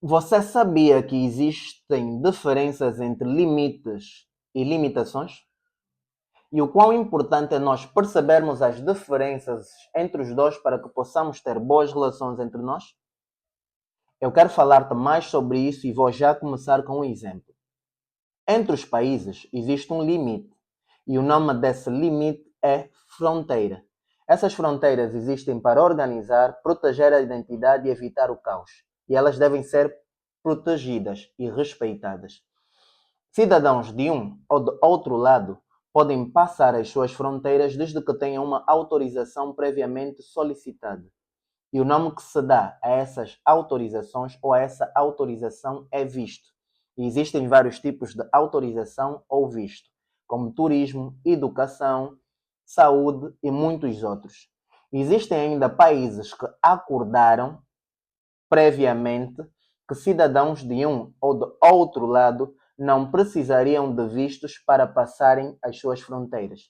Você sabia que existem diferenças entre limites e limitações? E o quão importante é nós percebermos as diferenças entre os dois para que possamos ter boas relações entre nós? Eu quero falar-te mais sobre isso e vou já começar com um exemplo. Entre os países existe um limite e o nome desse limite é fronteira. Essas fronteiras existem para organizar, proteger a identidade e evitar o caos. E elas devem ser protegidas e respeitadas. Cidadãos de um ou de outro lado podem passar as suas fronteiras desde que tenham uma autorização previamente solicitada. E o nome que se dá a essas autorizações ou a essa autorização é visto. E existem vários tipos de autorização ou visto, como turismo, educação, saúde e muitos outros. Existem ainda países que acordaram previamente que cidadãos de um ou de outro lado não precisariam de vistos para passarem as suas fronteiras,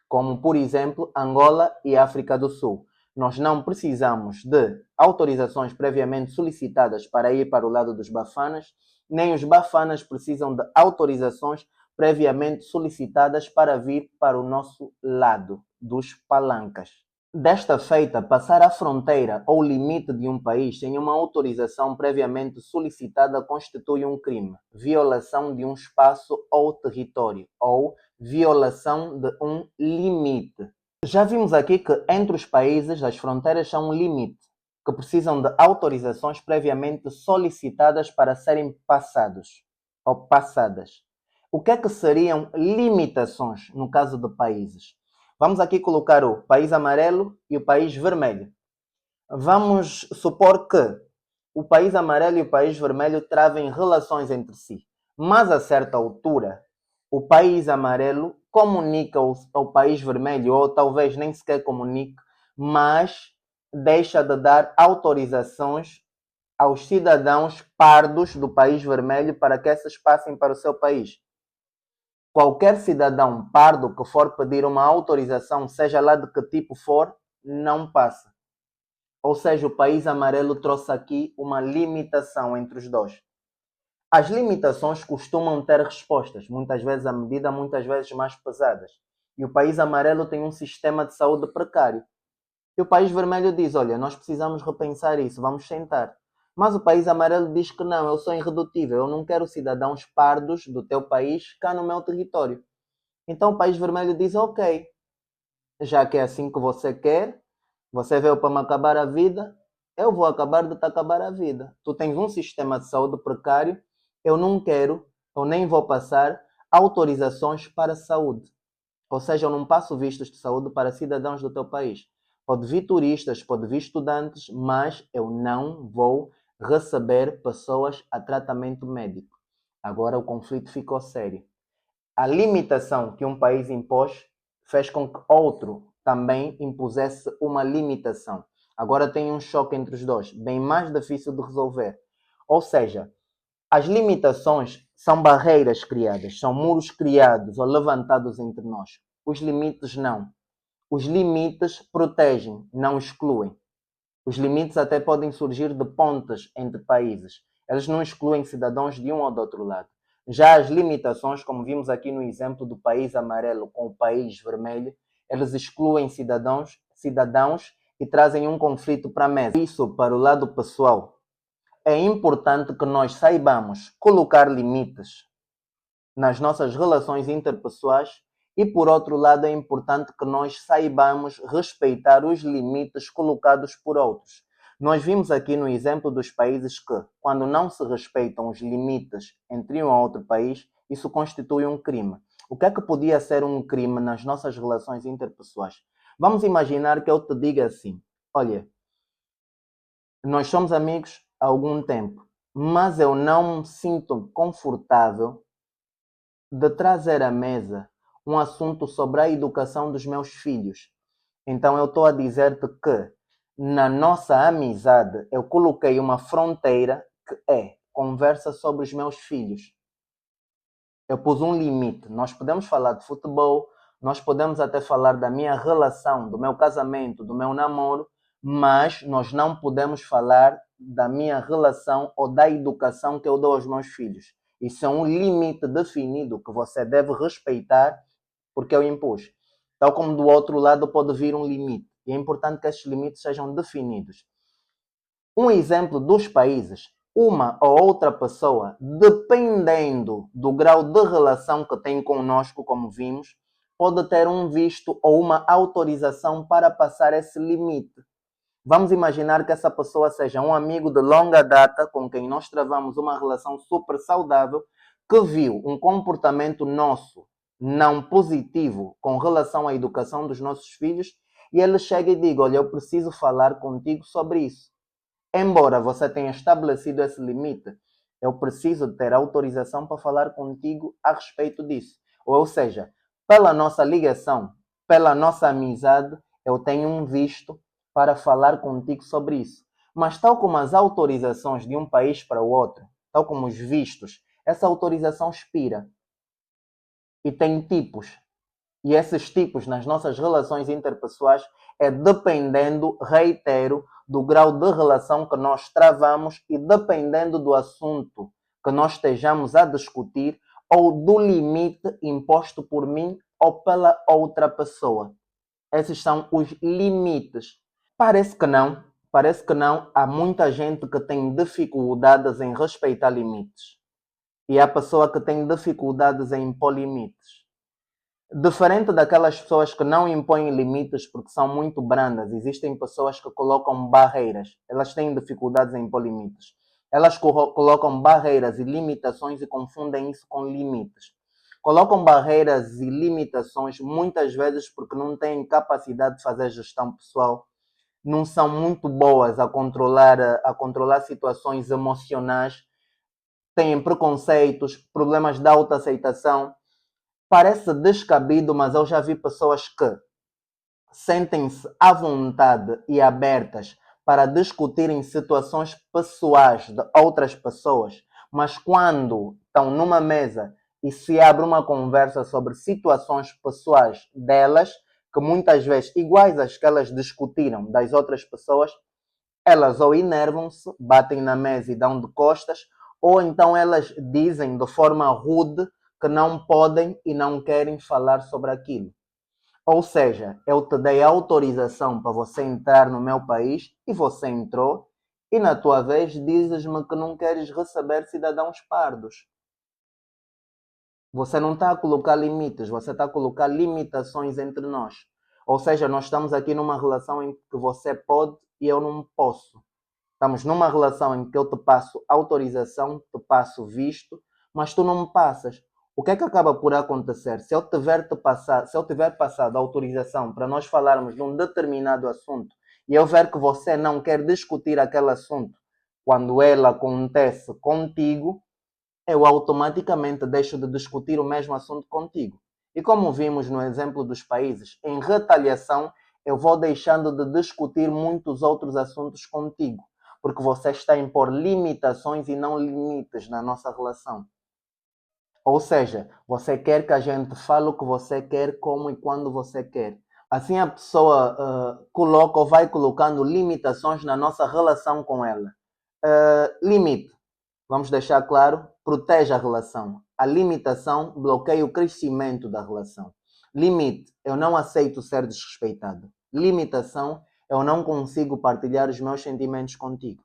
como por exemplo Angola e África do Sul. Nós não precisamos de autorizações previamente solicitadas para ir para o lado dos bafanas, nem os bafanas precisam de autorizações previamente solicitadas para vir para o nosso lado dos palancas. Desta feita, passar a fronteira ou limite de um país sem uma autorização previamente solicitada constitui um crime, violação de um espaço ou território, ou violação de um limite. Já vimos aqui que entre os países as fronteiras são um limite, que precisam de autorizações previamente solicitadas para serem passados ou passadas. O que é que seriam limitações no caso de países? Vamos aqui colocar o país amarelo e o país vermelho. Vamos supor que o país amarelo e o país vermelho travem relações entre si, mas a certa altura o país amarelo comunica ao país vermelho, ou talvez nem sequer comunique, mas deixa de dar autorizações aos cidadãos pardos do país vermelho para que esses passem para o seu país. Qualquer cidadão pardo que for pedir uma autorização, seja lá de que tipo for, não passa. Ou seja, o país amarelo trouxe aqui uma limitação entre os dois. As limitações costumam ter respostas, muitas vezes à medida, muitas vezes mais pesadas. E o país amarelo tem um sistema de saúde precário. E o país vermelho diz, olha, nós precisamos repensar isso, vamos sentar. Mas o país amarelo diz que não, eu sou irredutível, eu não quero cidadãos pardos do teu país cá no meu território. Então o país vermelho diz, ok, já que é assim que você quer, você veio para me acabar a vida, eu vou acabar de te acabar a vida. Tu tens um sistema de saúde precário, eu não quero, eu nem vou passar autorizações para saúde. Ou seja, eu não passo vistos de saúde para cidadãos do teu país. Pode vir turistas, pode vir estudantes, mas eu não vou receber pessoas a tratamento médico. Agora o conflito ficou sério. A limitação que um país impôs fez com que outro também impusesse uma limitação. Agora tem um choque entre os dois, bem mais difícil de resolver. Ou seja, as limitações são barreiras criadas, são muros criados ou levantados entre nós. Os limites não. Os limites protegem, não excluem. Os limites até podem surgir de pontes entre países. Eles não excluem cidadãos de um ou do outro lado. Já as limitações, como vimos aqui no exemplo do país amarelo com o país vermelho, eles excluem cidadãos e trazem um conflito para a mesa. Isso, para o lado pessoal, é importante que nós saibamos colocar limites nas nossas relações interpessoais e, por outro lado, é importante que nós saibamos respeitar os limites colocados por outros. Nós vimos aqui no exemplo dos países que, quando não se respeitam os limites entre um e outro país, isso constitui um crime. O que é que podia ser um crime nas nossas relações interpessoais? Vamos imaginar que eu te diga assim: olha, nós somos amigos há algum tempo, mas eu não me sinto confortável de trazer à mesa um assunto sobre a educação dos meus filhos. Então eu estou a dizer-te que na nossa amizade eu coloquei uma fronteira que é conversa sobre os meus filhos. Eu pus um limite. Nós podemos falar de futebol, nós podemos até falar da minha relação, do meu casamento, do meu namoro, mas nós não podemos falar da minha relação ou da educação que eu dou aos meus filhos. Isso é um limite definido que você deve respeitar porque eu impus. Tal como do outro lado pode vir um limite. E é importante que esses limites sejam definidos. Um exemplo dos países, uma ou outra pessoa, dependendo do grau de relação que tem conosco, como vimos, pode ter um visto ou uma autorização para passar esse limite. Vamos imaginar que essa pessoa seja um amigo de longa data com quem nós travamos uma relação super saudável, que viu um comportamento nosso não positivo com relação à educação dos nossos filhos e ele chega e diz: olha, eu preciso falar contigo sobre isso. Embora você tenha estabelecido esse limite, eu preciso ter autorização para falar contigo a respeito disso. Ou seja, pela nossa ligação, pela nossa amizade, eu tenho um visto para falar contigo sobre isso. Mas tal como as autorizações de um país para o outro, tal como os vistos, essa autorização expira. E tem tipos. E esses tipos nas nossas relações interpessoais é dependendo, reitero, do grau de relação que nós travamos e dependendo do assunto que nós estejamos a discutir ou do limite imposto por mim ou pela outra pessoa. Esses são os limites. Parece que não, há muita gente que tem dificuldades em respeitar limites. E há pessoa que tem dificuldades em impor limites. Diferente daquelas pessoas que não impõem limites porque são muito brandas, existem pessoas que colocam barreiras. Elas têm dificuldades em impor limites. Elas colocam barreiras e limitações e confundem isso com limites. Colocam barreiras e limitações muitas vezes porque não têm capacidade de fazer gestão pessoal, não são muito boas a controlar situações emocionais, têm preconceitos, problemas de autoaceitação. Parece descabido, mas eu já vi pessoas que sentem-se à vontade e abertas para discutirem situações pessoais de outras pessoas, mas quando estão numa mesa e se abre uma conversa sobre situações pessoais delas, que muitas vezes iguais às que elas discutiram das outras pessoas, elas ou enervam-se, batem na mesa e dão de costas, ou então elas dizem de forma rude que não podem e não querem falar sobre aquilo. Ou seja, eu te dei autorização para você entrar no meu país e você entrou, e na tua vez dizes-me que não queres receber cidadãos pardos. Você não está a colocar limites, você está a colocar limitações entre nós. Ou seja, nós estamos aqui numa relação em que você pode e eu não posso. Estamos numa relação em que eu te passo autorização, te passo visto, mas tu não me passas. O que é que acaba por acontecer? Se eu tiver passado autorização para nós falarmos de um determinado assunto e eu ver que você não quer discutir aquele assunto quando ele acontece contigo, eu automaticamente deixo de discutir o mesmo assunto contigo. E como vimos no exemplo dos países, em retaliação, eu vou deixando de discutir muitos outros assuntos contigo, porque você está a impor limitações e não limites na nossa relação. Ou seja, você quer que a gente fale o que você quer, como e quando você quer. Assim a pessoa coloca ou vai colocando limitações na nossa relação com ela. Limite. Vamos deixar claro, protege a relação. A limitação bloqueia o crescimento da relação. Limite, eu não aceito ser desrespeitado. Limitação, eu não consigo partilhar os meus sentimentos contigo.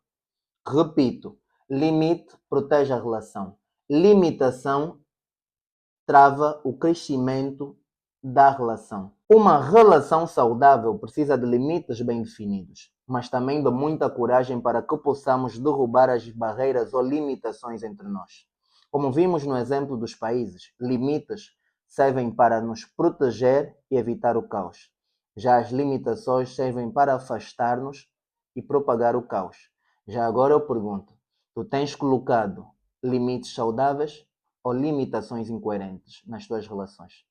Repito, limite protege a relação. Limitação trava o crescimento da relação. Uma relação saudável precisa de limites bem definidos, mas também de muita coragem para que possamos derrubar as barreiras ou limitações entre nós. Como vimos no exemplo dos países, limites servem para nos proteger e evitar o caos. Já as limitações servem para afastar-nos e propagar o caos. Já agora eu pergunto, tu tens colocado limites saudáveis ou limitações incoerentes nas tuas relações?